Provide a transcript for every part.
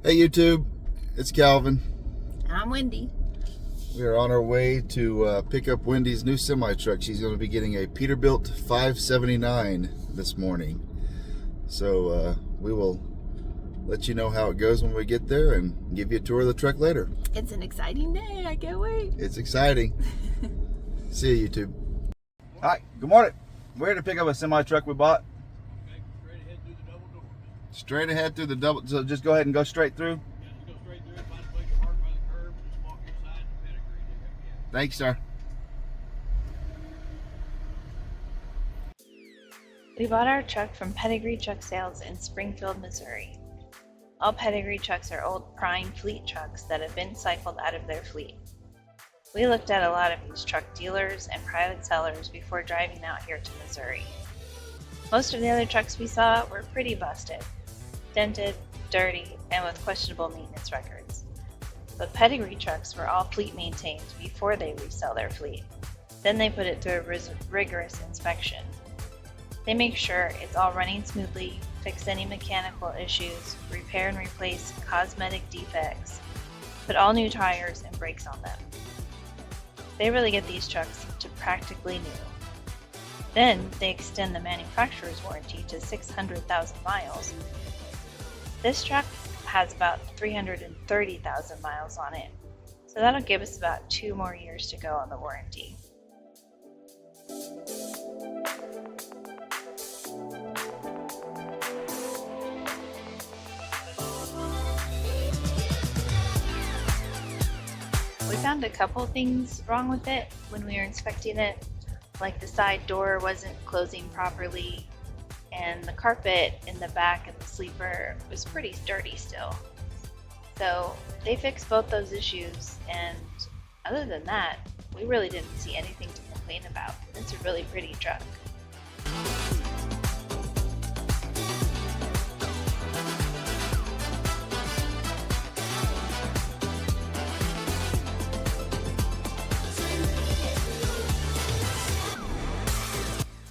Hey YouTube, it's Calvin. And I'm Wendy. We are on our way to pick up Wendy's new semi-truck. She's going to be getting a Peterbilt 579 this morning. So we will let you know how it goes when we get there and give you a tour of the truck later. It's an exciting day. I can't wait. It's exciting. See you, YouTube. Hi, good morning. We're here to pick up a semi-truck we bought. Straight ahead through the double, so just go ahead and go straight through? Yeah, just go straight through it, find a place to park by the curb, and just walk inside the Pedigree. Thanks, sir. We bought our truck from Pedigree Truck Sales in Springfield, Missouri. All Pedigree trucks are old prime fleet trucks that have been cycled out of their fleet. We looked at a lot of these truck dealers and private sellers before driving out here to Missouri. Most of the other trucks we saw were pretty busted, dented, dirty, and with questionable maintenance records. But Pedigree trucks were all fleet maintained before they resell their fleet. Then they put it through a rigorous inspection. They make sure it's all running smoothly, fix any mechanical issues, repair and replace cosmetic defects, put all new tires and brakes on them. They really get these trucks to practically new. Then they extend the manufacturer's warranty to 600,000 miles. This truck has about 330,000 miles on it, so that'll give us about 2 more years to go on the warranty. We found a couple things wrong with it when we were inspecting it, like the side door wasn't closing properly, and the carpet in the back of the sleeper was pretty dirty still. So they fixed both those issues, and other than that, we really didn't see anything to complain about. It's a really pretty truck.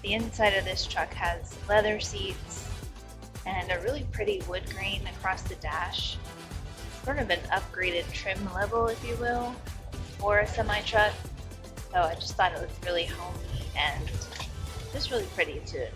The inside of this truck has leather seats and a really pretty wood grain across the dash. Sort of an upgraded trim level, if you will, for a semi-truck. So I just thought it was really homey and just really pretty to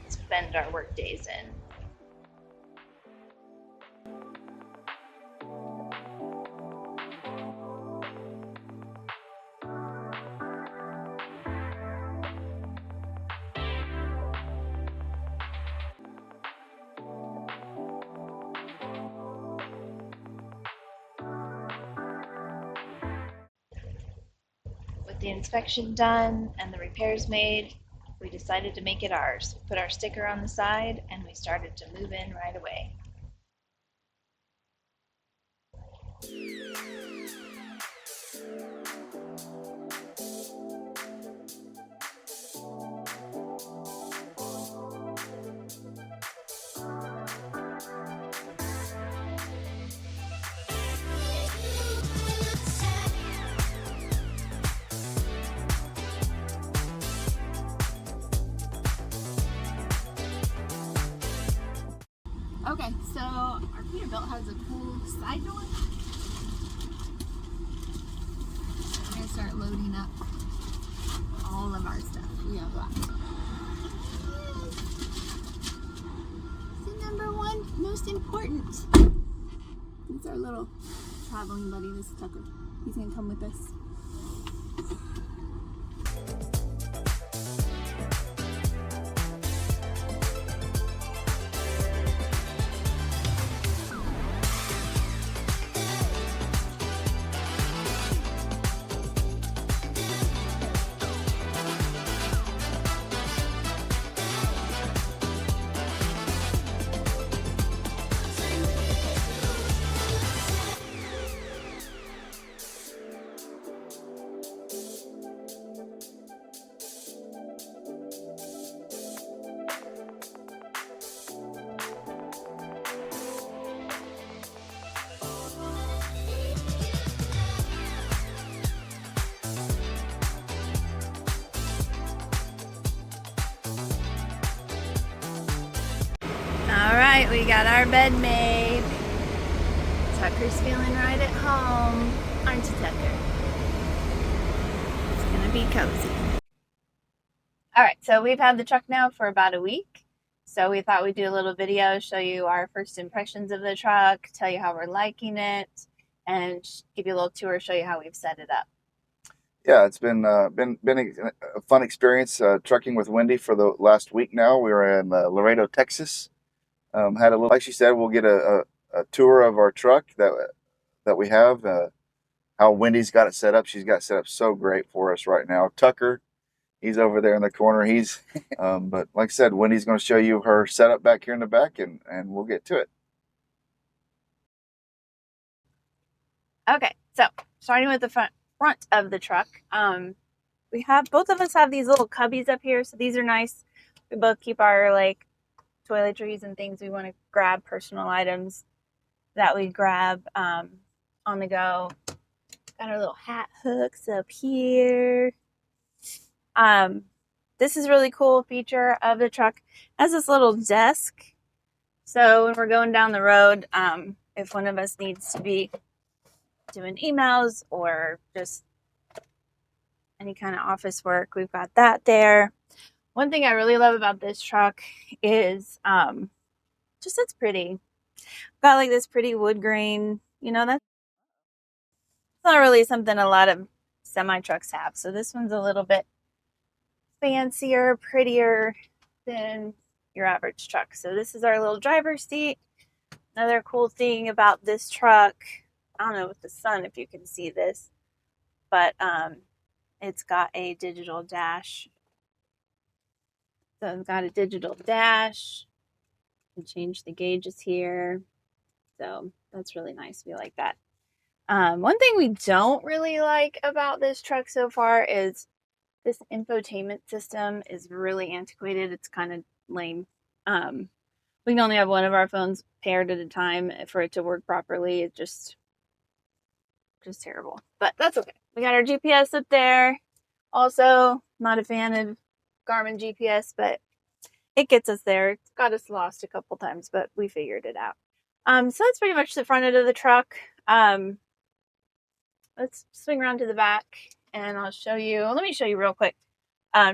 spend our work days in. With the inspection done and the repairs made, we decided to make it ours. We put our sticker on the side and we started to move in right away. Okay, so our Peterbilt has a cool side door. We're going to start loading up all of our stuff. We have that. So number one, most important. It's our little traveling buddy, this is Tucker. He's going to come with us. All right, we got our bed made. Tucker's feeling right at home. Aren't you, Tucker? It's gonna be cozy. Alright, so we've had the truck now for about a week. So we thought we'd do a little video, show you our first impressions of the truck, tell you how we're liking it, and give you a little tour, show you how we've set it up. Yeah, it's been a fun experience trucking with Wendy for the last week now. We were in Laredo, Texas. Had a little, like she said, we'll get a tour of our truck that we have. How Wendy's got it set up. She's got it set up so great for us right now. Tucker, he's over there in the corner. He's, but like I said, Wendy's going to show you her setup back here in the back, and we'll get to it. Okay, so starting with the front of the truck, we have, both of us have these little cubbies up here, so these are nice. We both keep our like toiletries and things we want to grab, personal items that we grab on the go. Got our little hat hooks up here. This is a really cool feature of the truck. It has this little desk, so when we're going down the road, if one of us needs to be doing emails or just any kind of office work, we've got that there. One thing I really love about this truck is just it's pretty. Got like this pretty wood grain, you know, that's not really something a lot of semi trucks have. So this one's a little bit fancier, prettier than your average truck. So this is our little driver's seat. Another cool thing about this truck, I don't know with the sun if you can see this, but it's got a digital dash. So it's got a digital dash. You can change the gauges here. So that's really nice. We like that. One thing we don't really like about this truck so far is this infotainment system is really antiquated. It's kind of lame. We can only have one of our phones paired at a time for it to work properly. It's just terrible, but that's okay. We got our GPS up there. Also, not a fan of Garmin GPS, but it gets us there. It's got us lost a couple times, but we figured it out. So that's pretty much the front end of the truck. Let's swing around to the back and I'll show you. Let me show you real quick.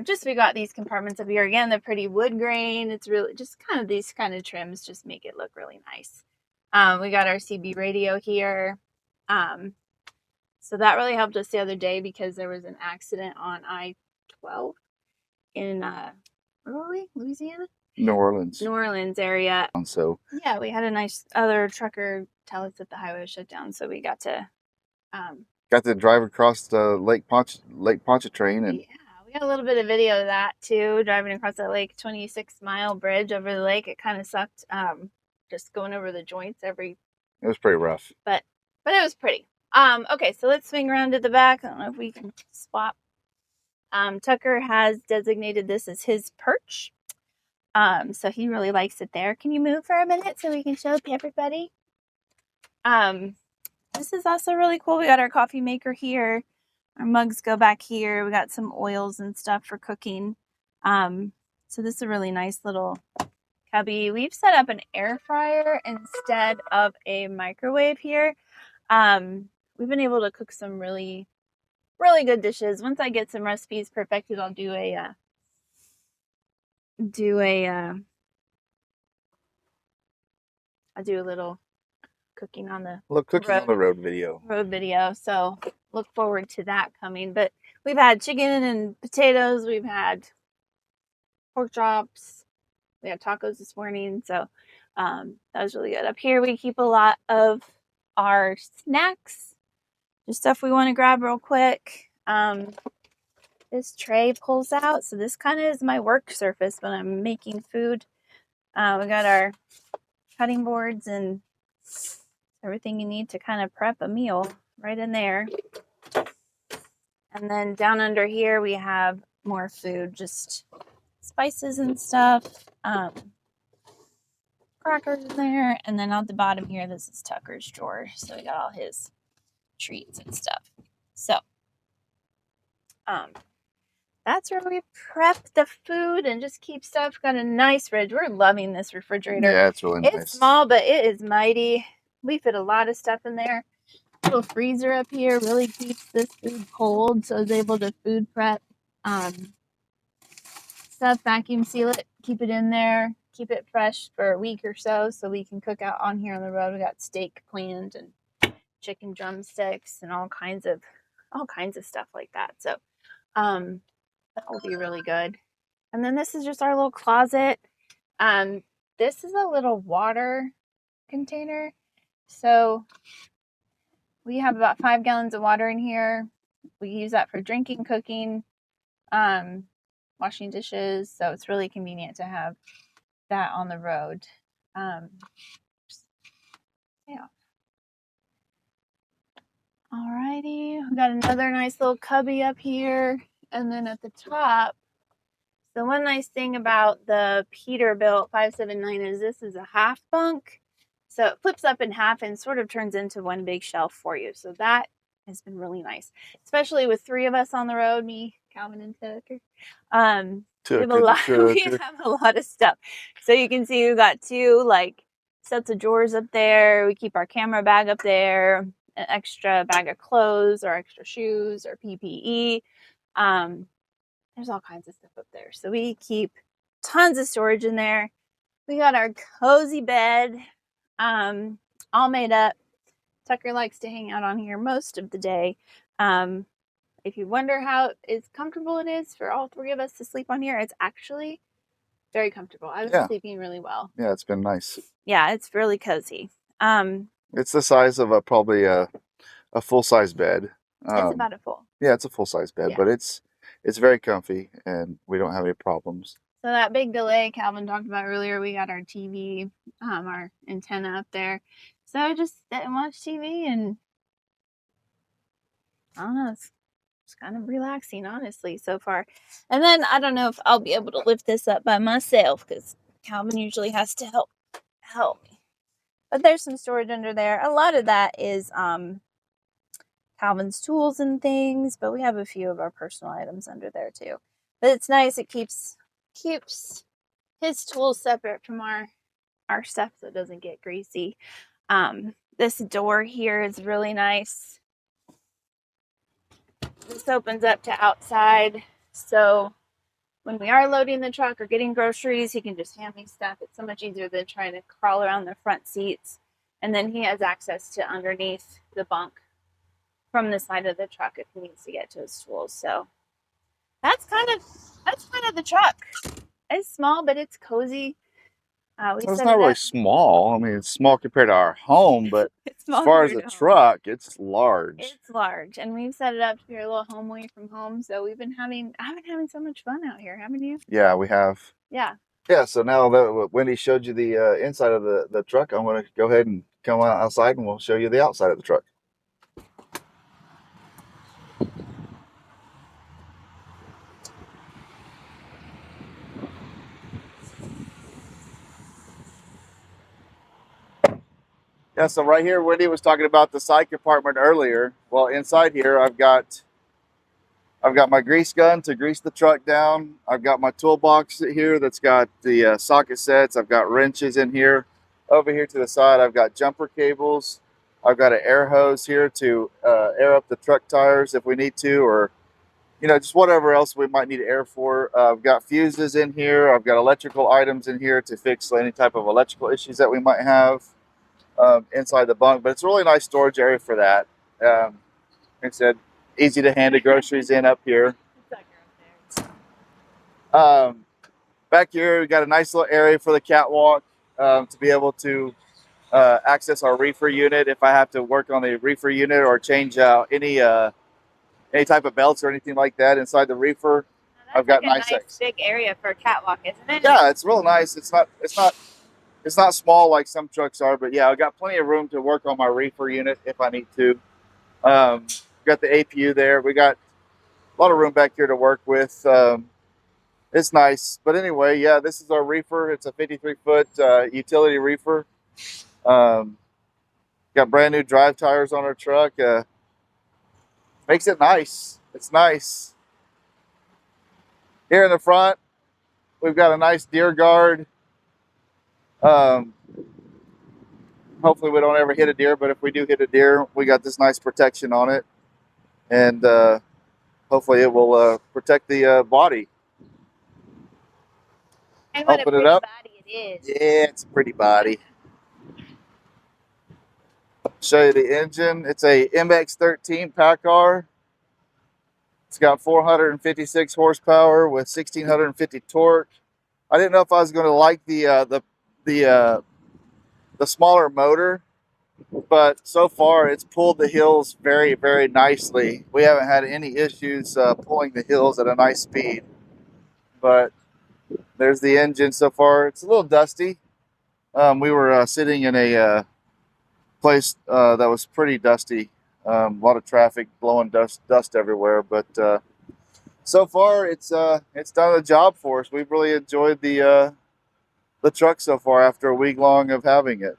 Just we got these compartments up here. Again, they're pretty wood grain. It's really just kind of these kind of trims just make it look really nice. We got our CB radio here. So that really helped us the other day because there was an accident on I-12 in, where were we? Louisiana? New Orleans. New Orleans area. So yeah, we had a nice other trucker tell us that the highway was shut down, so we got to drive across the Lake Pontchartrain, and yeah, we got a little bit of video of that too, driving across that lake, 26-mile bridge over the lake. It kind of sucked, just going over the joints it was pretty rough. But it was pretty. Okay, so let's swing around to the back. I don't know if we can swap. Tucker has designated this as his perch. So he really likes it there. Can you move for a minute so we can show everybody? This is also really cool. We got our coffee maker here. Our mugs go back here. We got some oils and stuff for cooking. So this is a really nice little cubby. We've set up an air fryer instead of a microwave here. We've been able to cook some really, really good dishes. Once I get some recipes perfected, I'll do a little cooking on the road video. So look forward to that coming. But we've had chicken and potatoes. We've had pork chops. We had tacos this morning. So that was really good. Up here we keep a lot of our snacks, just stuff we want to grab real quick. This tray pulls out, so this kind of is my work surface when I'm making food. We got our cutting boards and everything you need to kind of prep a meal right in there. And then down under here we have more food, just spices and stuff. Crackers in there. And then at the bottom here, this is Tucker's drawer. So we got all his treats and stuff. So that's where we prep the food and just keep stuff. Got a nice fridge. We're loving this refrigerator. Yeah, it's really nice. It's small, but it is mighty. We fit a lot of stuff in there. Little freezer up here really keeps this food cold, so I was able to food prep stuff, vacuum seal it, keep it in there, keep it fresh for a week or so we can cook out on here on the road. We got steak planned and chicken drumsticks and all kinds of stuff like that. So that will be really good. And then this is just our little closet. This is a little water container. So we have about 5 gallons of water in here. We use that for drinking, cooking, washing dishes. So it's really convenient to have that on the road. Yeah. Alrighty, we got another nice little cubby up here. And then at the top, the one nice thing about the Peterbilt 579 is this is a half bunk. So it flips up in half and sort of turns into one big shelf for you. So that has been really nice, especially with 3 of us on the road, me, Calvin, and Tucker. We have a lot of stuff. So you can see we've got 2 like sets of drawers up there. We keep our camera bag up there, an extra bag of clothes or extra shoes or PPE. There's all kinds of stuff up there. So we keep tons of storage in there. We got our cozy bed, all made up. Tucker likes to hang out on here most of the day. If you wonder how comfortable it is for all 3 of us to sleep on here, it's actually very comfortable. I was sleeping really well. Yeah, it's been nice. Yeah, it's really cozy. It's the size of probably a full-size bed. It's about a full. Yeah, it's a full-size bed, but it's very comfy, and we don't have any problems. So that big delay Calvin talked about earlier, we got our TV, our antenna up there. So I just sit and watch TV, and I don't know, it's kind of relaxing, honestly, so far. And then I don't know if I'll be able to lift this up by myself because Calvin usually has to help me. But there's some storage under there. A lot of that is Calvin's tools and things, but we have a few of our personal items under there too. But it's nice. It keeps his tools separate from our stuff so it doesn't get greasy. This door here is really nice. This opens up to outside, so when we are loading the truck or getting groceries, he can just hand me stuff. It's so much easier than trying to crawl around the front seats. And then he has access to underneath the bunk from the side of the truck if he needs to get to his tools. So that's kind of the truck. It's small, but it's cozy. It's not really small. I mean, it's small compared to our home, but as far as a truck, it's large. It's large, and we've set it up to be a little home away from home. So I've been having so much fun out here, haven't you? Yeah, we have. Yeah. Yeah. So now that Wendy showed you the inside of the truck, I'm going to go ahead and come outside, and we'll show you the outside of the truck. Yeah, so right here, Wendy was talking about the side compartment earlier. Well, inside here, I've got my grease gun to grease the truck down. I've got my toolbox here that's got the socket sets. I've got wrenches in here. Over here to the side, I've got jumper cables. I've got an air hose here to air up the truck tires if we need to, or just whatever else we might need air for. I've got fuses in here. I've got electrical items in here to fix any type of electrical issues that we might have inside the bunk. But it's a really nice storage area for that. Like I said, easy to hand the groceries in up here. Back here, we got a nice little area for the catwalk to be able to access our reefer unit if I have to work on the reefer unit or change out any type of belts or anything like that inside the reefer. I've got a nice big area for a catwalk, isn't it? Yeah, it's real nice. It's not small like some trucks are, but yeah, I've got plenty of room to work on my reefer unit if I need to. Got the APU there. We got a lot of room back here to work with. It's nice. But anyway, yeah, this is our reefer. It's a 53-foot utility reefer. Got brand new drive tires on our truck. Makes it nice. It's nice. Here in the front, we've got a nice deer guard hose hopefully we don't ever hit a deer, but if we do hit a deer, we got this nice protection on it, and hopefully it will protect the body. And what Open a it pretty up. body it is. Yeah, it's a pretty body. Show you the engine. It's a MX-13 PACCAR. It's got 456 horsepower with 1650 torque. I didn't know if I was going to like the smaller motor, but so far it's pulled the hills very, very nicely. We haven't had any issues pulling the hills at a nice speed. But there's the engine so far. It's a little dusty. We were sitting in a place that was pretty dusty. A lot of traffic, blowing dust everywhere. But so far, it's done the job for us. We've really enjoyed the truck so far after a week long of having it.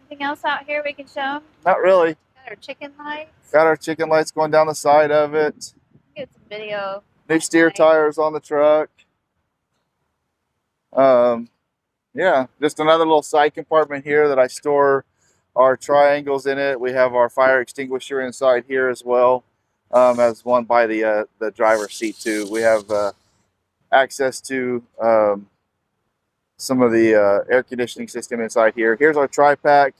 Anything else out here we can show them? Not really. Got our chicken lights. Got our chicken lights going down the side of it. Get some video. New steer Nice. tires on the truck. Yeah, just another little side compartment here that I store our triangles in it. We have our fire extinguisher inside here as well, as one by the driver's seat too. We have access to some of the air conditioning system inside here. Here's our tri-pack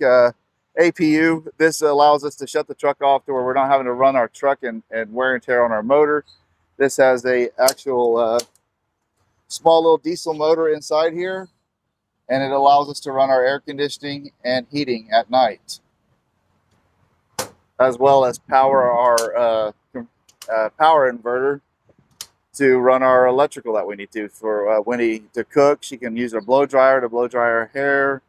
APU. This allows us to shut the truck off to where we're not having to run our truck and wear and tear on our motor. This has a actual small little diesel motor inside here, and it allows us to run our air conditioning and heating at night, as well as power our power inverter to run our electrical that we need to. For Winnie to cook, she can use her blow dryer to blow dry her hair.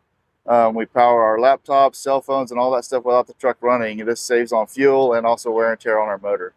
We power our laptops, cell phones, and all that stuff without the truck running. This saves on fuel and also wear and tear on our motor.